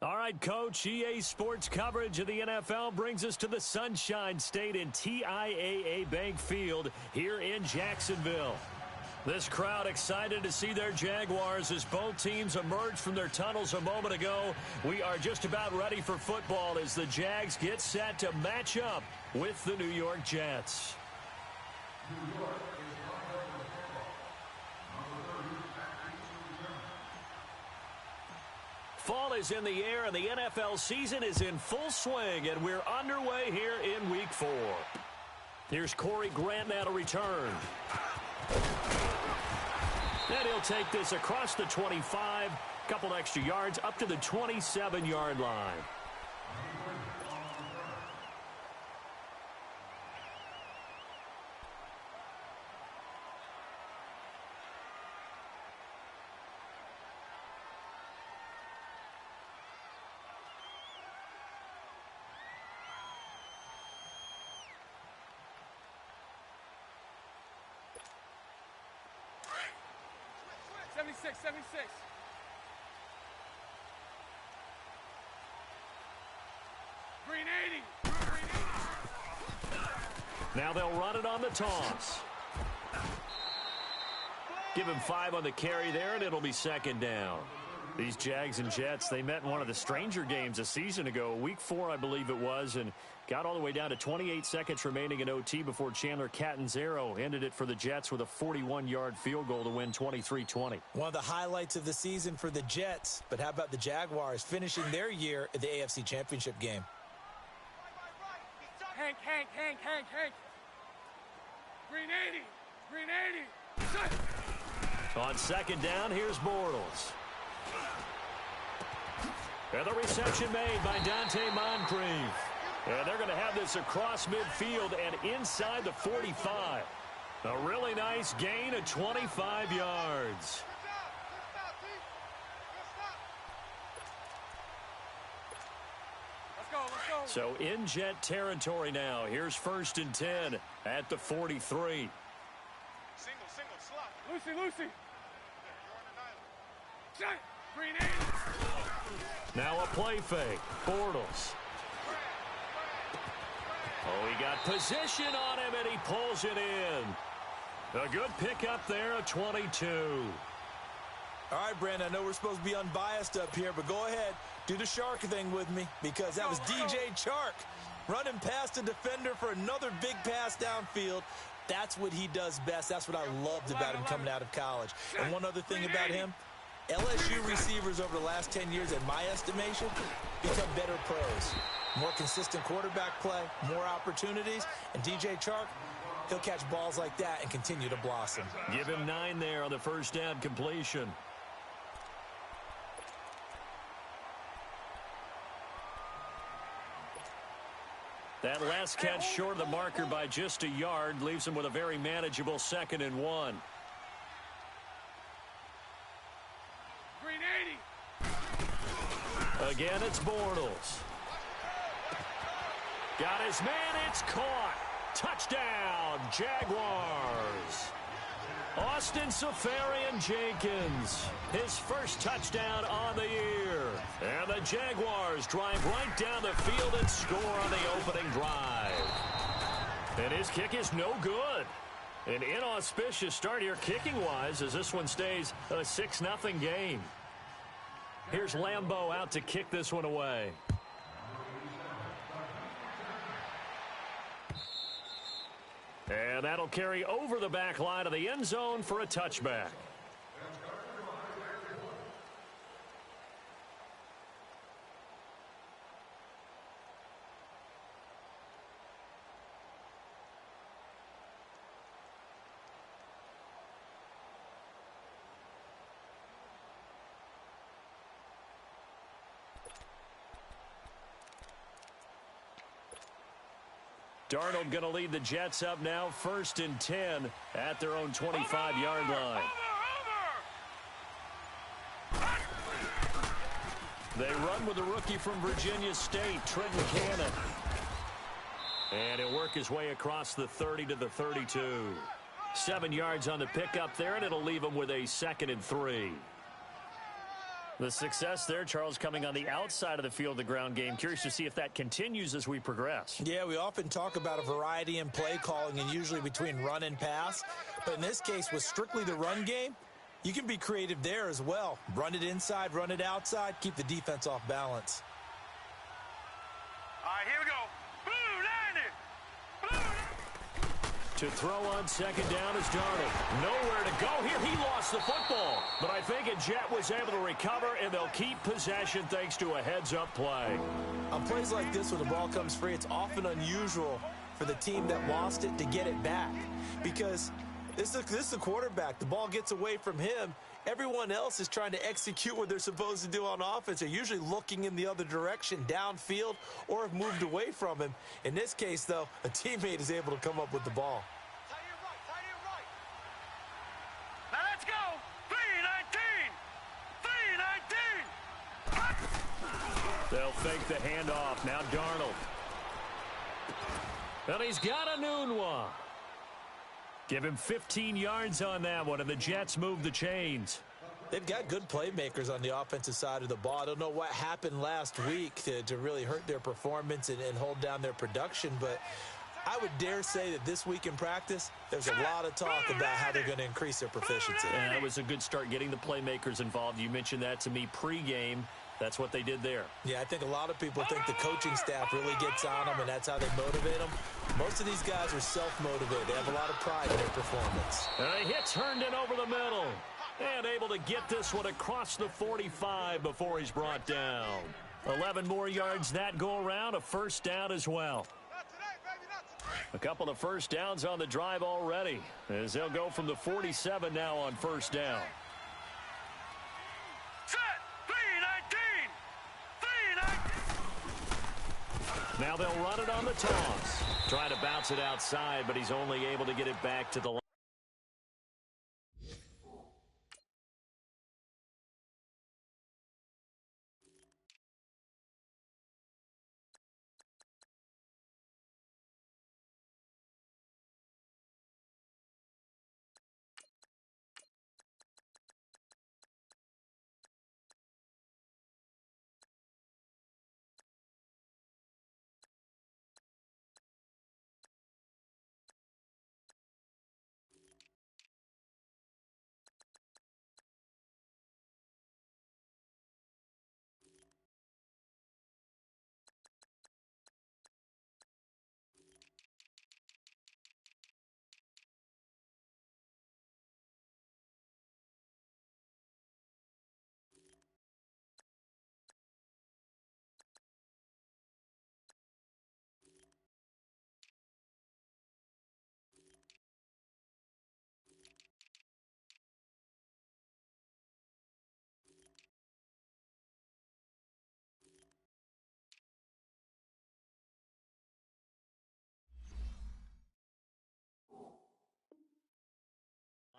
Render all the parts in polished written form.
All right, Coach, EA Sports coverage of the NFL brings us to the Sunshine State in TIAA Bank Field here in Jacksonville. This crowd excited to see their Jaguars as both teams emerged from their tunnels a moment ago. We are just about ready for football as the Jags get set to match up with the New York Jets. Fall is in the air, and the NFL season is in full swing, and we're underway here in Week 4. Here's Corey Grant now to return. And he'll take this across the 25, couple extra yards, up to the 27-yard line. Green 80. Now they'll run it on the toss. Give him 5 on the carry there, and it'll be second down. These Jags and Jets, they met in one of the stranger games a season ago, Week 4, I believe it was, and got all the way down to 28 seconds remaining in OT before Chandler Catanzaro ended it for the Jets with a 41-yard field goal to win 23-20. One of the highlights of the season for the Jets, but how about the Jaguars finishing their year at the AFC Championship game? Hank. Green 80. Green 80. Shut. On second down, here's Bortles. And the reception made by Dante Moncrief. And they're going to have this across midfield and inside the 45. A really nice gain of 25 yards. Let's go. So in Jet territory now. Here's 1st and 10 at the 43. Single, slot. Lucy. Shut. Green 80. Now a play fake. Bortles. Oh, he got position on him, and he pulls it in. A good pickup there, a 22. All right, Brandon, I know we're supposed to be unbiased up here, but go ahead. Do the shark thing with me, because that was DJ Chark running past the defender for another big pass downfield. That's what he does best. That's what I loved about him coming out of college. And one other thing about him, LSU receivers over the last 10 years, in my estimation, become better pros. More consistent quarterback play, more opportunities, and DJ Chark, he'll catch balls like that and continue to blossom. Give him 9 there on the first down completion. That last catch short of the marker by just a yard leaves him with a very manageable 2nd and 1. Green 80. Again, it's Bortles. Got his man, it's caught. Touchdown, Jaguars. Austin Seferian-Jenkins, his first touchdown on the year. And the Jaguars drive right down the field and score on the opening drive. And his kick is no good. An inauspicious start here kicking-wise as this one stays a 6-0 game. Here's Lambeau out to kick this one away. And that'll carry over the back line of the end zone for a touchback. Darnold going to lead the Jets up now, 1st and 10 at their own 25-yard line. They run with the rookie from Virginia State, Trenton Cannon. And he'll work his way across the 30 to the 32. 7 yards on the pickup there, and it'll leave him with a 2nd and 3. The success there, Charles, coming on the outside of the field, the ground game. Curious to see if that continues as we progress. Yeah, we often talk about a variety in play calling and usually between run and pass. But in this case, with strictly the run game, you can be creative there as well. Run it inside, run it outside, keep the defense off balance. All right, here we go. Blue 90. Blue. To throw on second down is Darnold. Nowhere to go here. He lost the football. But I think Jet was able to recover, and they'll keep possession thanks to a heads-up play. On plays like this, when the ball comes free, it's often unusual for the team that lost it to get it back. Because this is the quarterback. The ball gets away from him. Everyone else is trying to execute what they're supposed to do on offense. They're usually looking in the other direction, downfield, or have moved away from him. In this case, though, a teammate is able to come up with the ball. Tight end right. Now let's go. 3-19. 3-19. They'll fake the handoff. Now Darnold. And he's got a noon one. Give him 15 yards on that one, and the Jets move the chains. They've got good playmakers on the offensive side of the ball. I don't know what happened last week to really hurt their performance and hold down their production, but I would dare say that this week in practice, there's a lot of talk about how they're going to increase their proficiency. And that was a good start getting the playmakers involved. You mentioned that to me pregame. That's what they did there. Yeah, I think a lot of people think the coaching staff really gets on them, and that's how they motivate them. Most of these guys are self-motivated. They have a lot of pride in their performance. And a hit's turned in over the middle. And able to get this one across the 45 before he's brought down. 11 more yards that go around, a first down as well. A couple of first downs on the drive already, as they'll go from the 47 now on first down. Now they'll run it on the toss. Trying to bounce it outside, but he's only able to get it back to the line.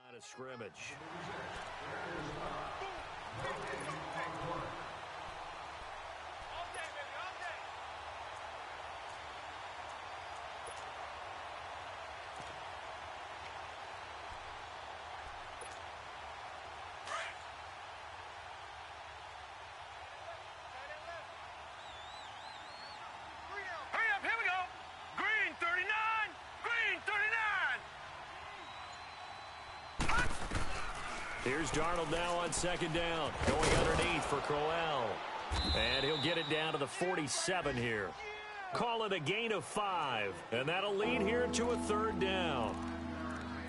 Line of scrimmage. Here's Darnold now on second down. Going underneath for Crowell. And he'll get it down to the 47 here. Call it a gain of 5. And that'll lead here to a third down.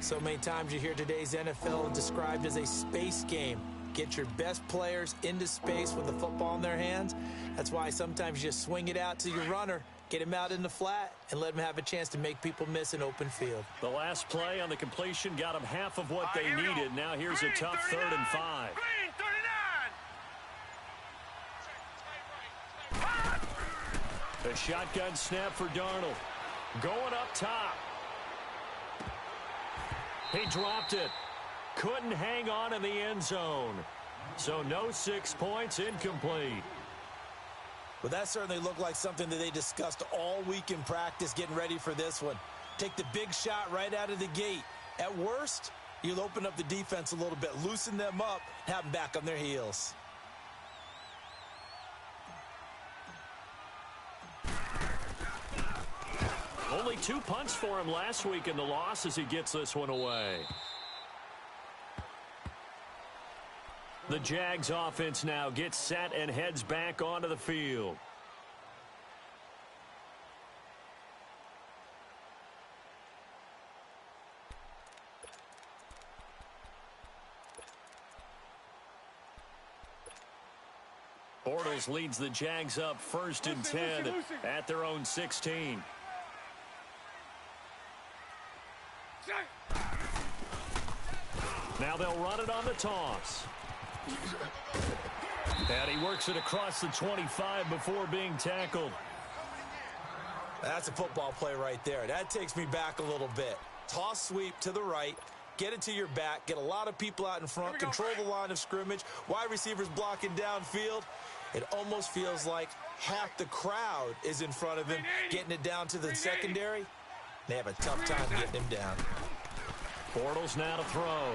So many times you hear today's NFL described as a space game. Get your best players into space with the football in their hands. That's why sometimes you just swing it out to your runner, get him out in the flat, and let him have a chance to make people miss an open field. The last play on the completion got them half of what they needed. Now here's a tough 3rd and 5. A shotgun snap for Darnold. Going up top. He dropped it. Couldn't hang on in the end zone. So no 6 points, incomplete. Well, that certainly looked like something that they discussed all week in practice getting ready for this one. Take the big shot right out of the gate. At worst, you'll open up the defense a little bit, loosen them up, have them back on their heels. Only 2 punts for him last week in the loss as he gets this one away. The Jags offense now gets set and heads back onto the field. Bortles leads the Jags up 1st and 10 at their own 16. Now they'll run it on the toss. And he works it across the 25 before being tackled. That's a football play right there. That takes me back a little bit. Toss sweep to the right. Get it to your back. Get a lot of people out in front. Control the line of scrimmage. Wide receivers blocking downfield. It almost feels like half the crowd is in front of him, getting it down to the secondary. They have a tough time getting him down. Bortles now to throw.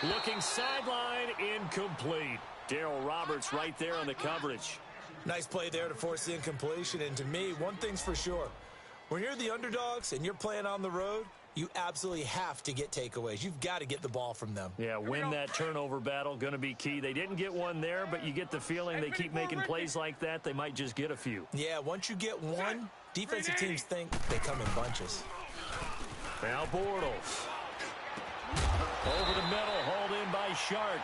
Looking sideline, incomplete. Darryl Roberts right there on the coverage. Nice play there to force the incompletion. And to me, one thing's for sure. When you're the underdogs and you're playing on the road, you absolutely have to get takeaways. You've got to get the ball from them. Yeah, win that turnover battle, going to be key. They didn't get one there, but you get the feeling they keep making plays like that, they might just get a few. Yeah, once you get one, defensive teams think they come in bunches. Now Bortles. Over the middle, hauled in by Shark.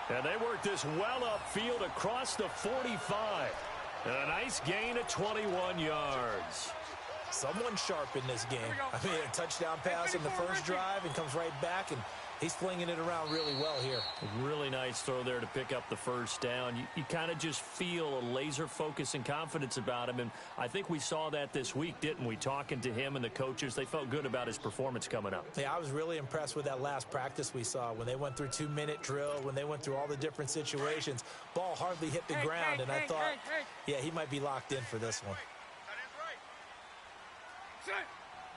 And they work this well upfield across the 45. A nice gain of 21 yards. Someone sharp in this game. I mean, a touchdown pass in the first drive and comes right back, and he's flinging it around really well here. Really nice throw there to pick up the first down. You kind of just feel a laser focus and confidence about him, and I think we saw that this week, didn't we? Talking to him and the coaches, they felt good about his performance coming up. Yeah, I was really impressed with that last practice we saw when they went through 2-minute drill, when they went through all the different situations. Ball hardly hit the ground, and I thought, yeah, he might be locked in for this one.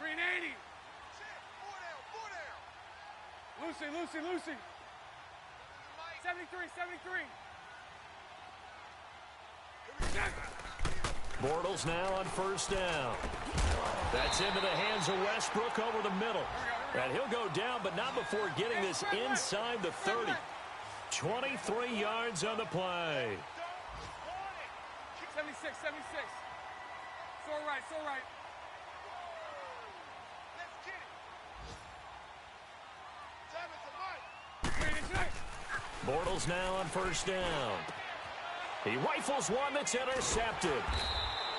Green 80. Lucy. 73. Bortles now on first down. That's into the hands of Westbrook over the middle. And he'll go down, but not before getting this inside the 30. 23 yards on the play. 76. So right. Bortles now on first down. He rifles one that's intercepted.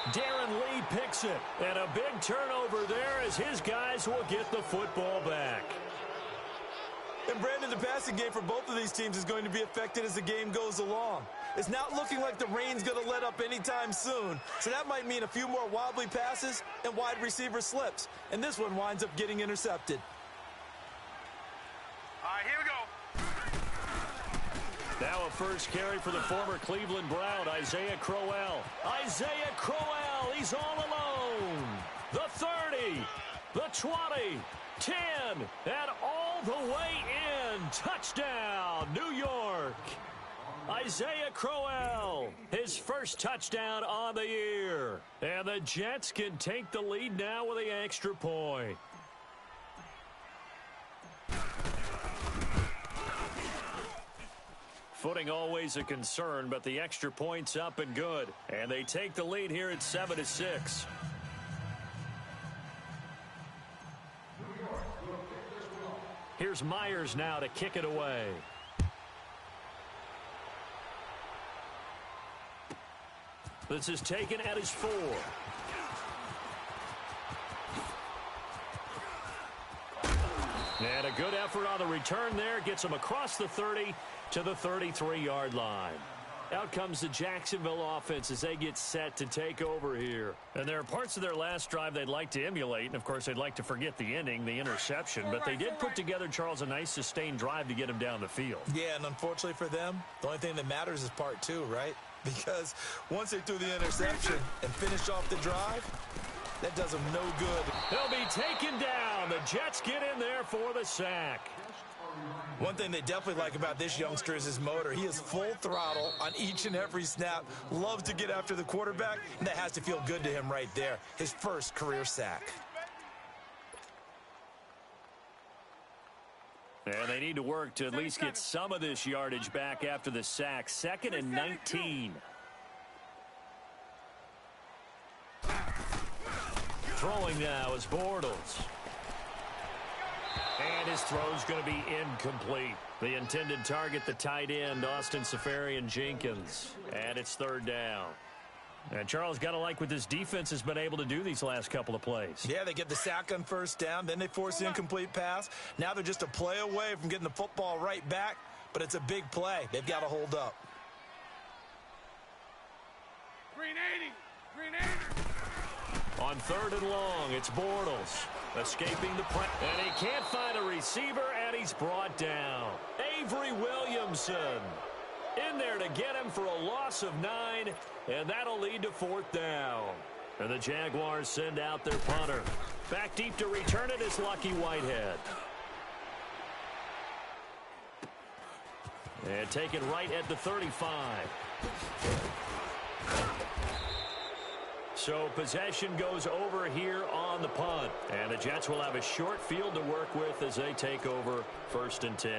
Darren Lee picks it. And a big turnover there as his guys will get the football back. And Brandon, the passing game for both of these teams is going to be affected as the game goes along. It's not looking like the rain's going to let up anytime soon. So that might mean a few more wobbly passes and wide receiver slips. And this one winds up getting intercepted. All right, here we go. Now a first carry for the former Cleveland Brown, Isaiah Crowell. He's all alone. The 30, the 20, 10, and all the way in. Touchdown, New York. Isaiah Crowell, his first touchdown on the year. And the Jets can take the lead now with the extra point. Footing always a concern, but the extra point's up and good. And they take the lead here at 7-6. Here's Myers now to kick it away. This is taken at his 4. And a good effort on the return there. Gets him across the 30 to the 33-yard line. Out comes the Jacksonville offense as they get set to take over here. And there are parts of their last drive they'd like to emulate. And, of course, they'd like to forget the ending, the interception. But they did put together, Charles, a nice sustained drive to get him down the field. Yeah, and unfortunately for them, the only thing that matters is part 2, right? Because once they threw the interception and finished off the drive, that does them no good. They'll be taken down. The Jets get in there for the sack. One thing they definitely like about this youngster is his motor. He is full throttle on each and every snap. Loves to get after the quarterback, and that has to feel good to him right there. His first career sack. And they need to work to at least get some of this yardage back after the sack. 2nd and 19. Throwing now is Bortles. And his throw's going to be incomplete. The intended target, the tight end, Austin Seferian-Jenkins. And it's 3rd down. And Charles, got to like what this defense has been able to do these last couple of plays. Yeah, they get the sack on 1st down, then they force the incomplete pass. Now they're just a play away from getting the football right back, but it's a big play. They've got to hold up. Green 80. Green 80. On 3rd and long, it's Bortles escaping the press. And he can't find a receiver, and he's brought down. Avery Williamson in there to get him for a loss of 9, and that'll lead to 4th down. And the Jaguars send out their punter. Back deep to return it is Lucky Whitehead. And taken right at the 35. So possession goes over here on the punt. And the Jets will have a short field to work with as they take over 1st and 10.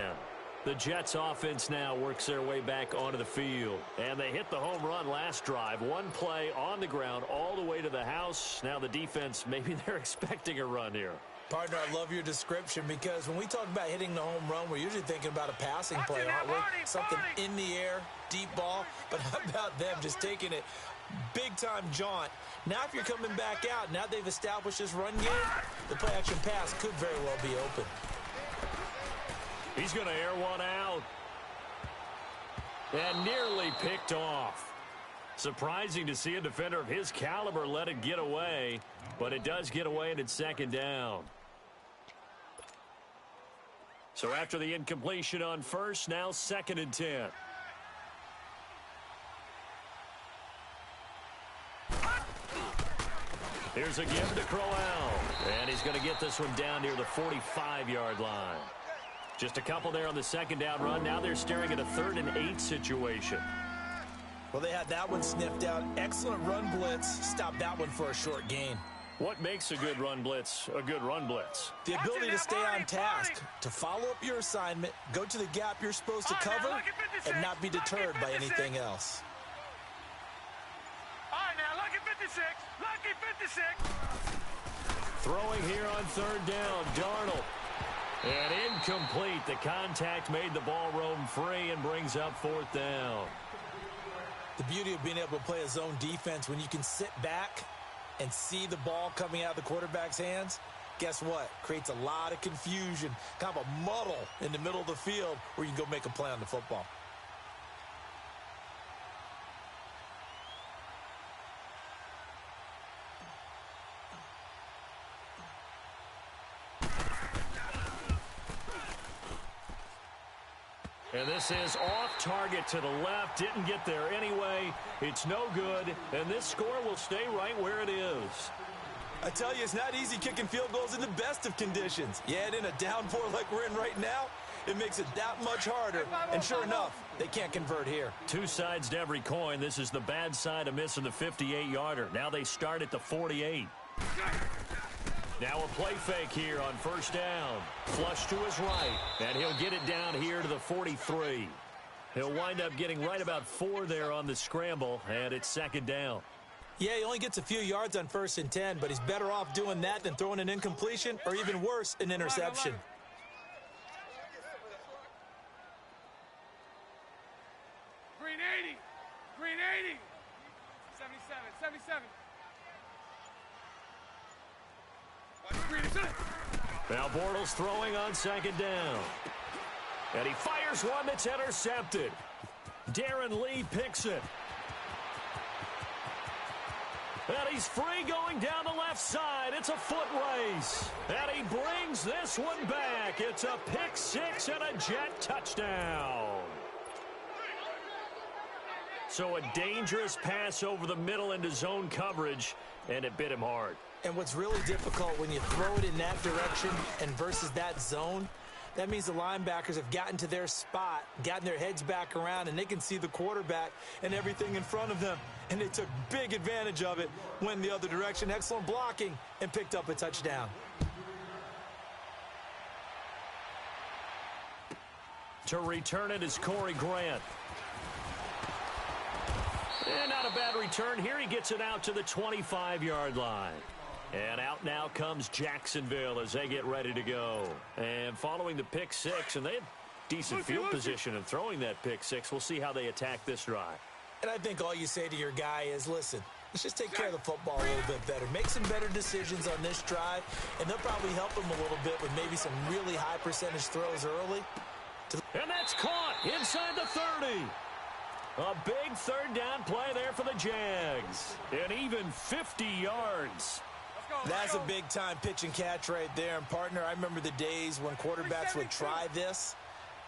The Jets offense now works their way back onto the field. And they hit the home run last drive. One play on the ground all the way to the house. Now the defense, maybe they're expecting a run here. Partner, I love your description because when we talk about hitting the home run, we're usually thinking about a passing play, aren't we? Something in the air, deep ball. But how about them just taking it big-time jaunt? Now if you're coming back out, now they've established this run game, the play-action pass could very well be open. He's going to air one out. And nearly picked off. Surprising to see a defender of his caliber let it get away, but it does get away and it's 2nd down. So after the incompletion on 1st, now 2nd and 10. Here's a give to Crowell. And he's going to get this one down near the 45-yard line. Just a couple there on the 2nd down run. Now they're staring at a 3rd and 8 situation. Well, they had that one sniffed out. Excellent run blitz. Stopped that one for a short gain. What makes a good run blitz a good run blitz? The ability to stay on task, to follow up your assignment, go to the gap you're supposed to cover, and not be deterred by anything else. All right, now, lucky 56. Lucky 56. Throwing here on 3rd down, Darnold. And incomplete. The contact made the ball roam free and brings up 4th down. The beauty of being able to play a zone defense when you can sit back and see the ball coming out of the quarterback's hands, guess what? Creates a lot of confusion, kind of a muddle in the middle of the field where you can go make a play on the football. And this is off target to the left. Didn't get there anyway. It's no good. And this score will stay right where it is. I tell you, it's not easy kicking field goals in the best of conditions. Yet in a downpour like we're in right now, it makes it that much harder. And sure enough, they can't convert here. Two sides to every coin. This is the bad side of missing the 58-yarder. Now they start at the 48. Now a play fake here on 1st down. Flush to his right. And he'll get it down here to the 43. He'll wind up getting right about 4 there on the scramble, and it's 2nd down. Yeah, he only gets a few yards on 1st and 10, but he's better off doing that than throwing an incompletion or even worse, an interception. Green 80. Green 80. 77. 77. Now Bortles throwing on 2nd down. And he fires one that's intercepted. Darren Lee picks it. And he's free going down the left side. It's a foot race. And he brings this one back. It's a pick 6 and a Jet touchdown. So a dangerous pass over the middle into zone coverage, and it bit him hard. And what's really difficult when you throw it in that direction and versus that zone, that means the linebackers have gotten to their spot, gotten their heads back around, and they can see the quarterback and everything in front of them. And they took big advantage of it, went the other direction, excellent blocking, and picked up a touchdown. To return it is Corey Grant. And not a bad return here. He gets it out to the 25-yard line. And out now comes Jacksonville as they get ready to go. And following the pick six, and they have decent field position in throwing that pick six. We'll see how they attack this drive. And I think all you say to your guy is, listen, let's just take care of the football a little bit better. Make some better decisions on this drive, and they'll probably help him a little bit with maybe some really high percentage throws early. And that's caught inside the 30. A big third down play there for the Jags. And even 50 yards. That's a big-time pitch and catch right there. And, partner, I remember the days when quarterbacks would try this.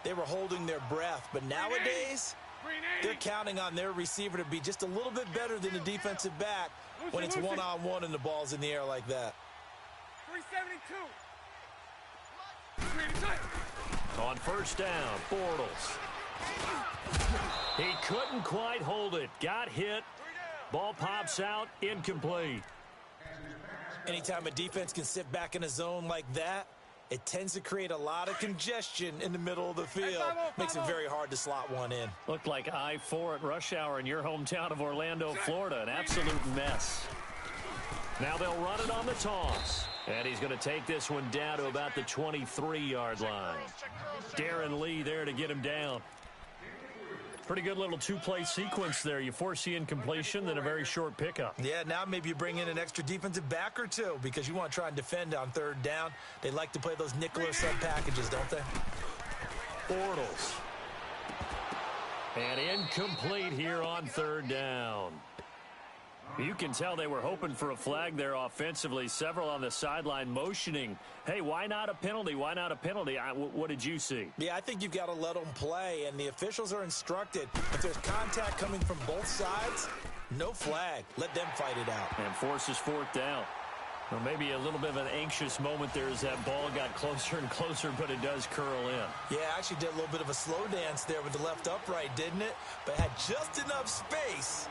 They were holding their breath. But nowadays, they're counting on their receiver to be just a little bit better than the defensive back when it's one-on-one and the ball's in the air like that. 372. On first down, Bortles. He couldn't quite hold it. Got hit. Ball pops out. Incomplete. Anytime a defense can sit back in a zone like that, it tends to create a lot of congestion in the middle of the field. Makes it very hard to slot one in. Looked like I-4 at rush hour in your hometown of Orlando, Florida. An absolute mess. Now they'll run it on the toss. And he's going to take this one down to about the 23-yard line. Darren Lee there to get him down. Pretty good little two-play sequence there. You force the incompletion, then a very short pickup. Yeah, now maybe you bring in an extra defensive back or two because you want to try and defend on third down. They like to play those nickel or sub packages, don't they? Bortles. And incomplete here on third down. You can tell they were hoping for a flag there offensively. Several on the sideline motioning, hey, why not a penalty? Why not a penalty? What did you see? Yeah, I think you've got to let them play, and the officials are instructed. If there's contact coming from both sides, no flag. Let them fight it out. And forces fourth down. Well, maybe a little bit of an anxious moment there as that ball got closer and closer, but it does curl in. Yeah, actually did a little bit of a slow dance there with the left upright, didn't it? But had just enough space,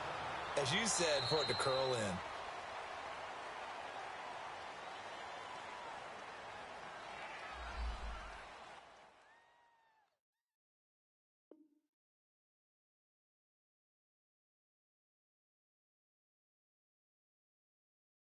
as you said, for it to curl in.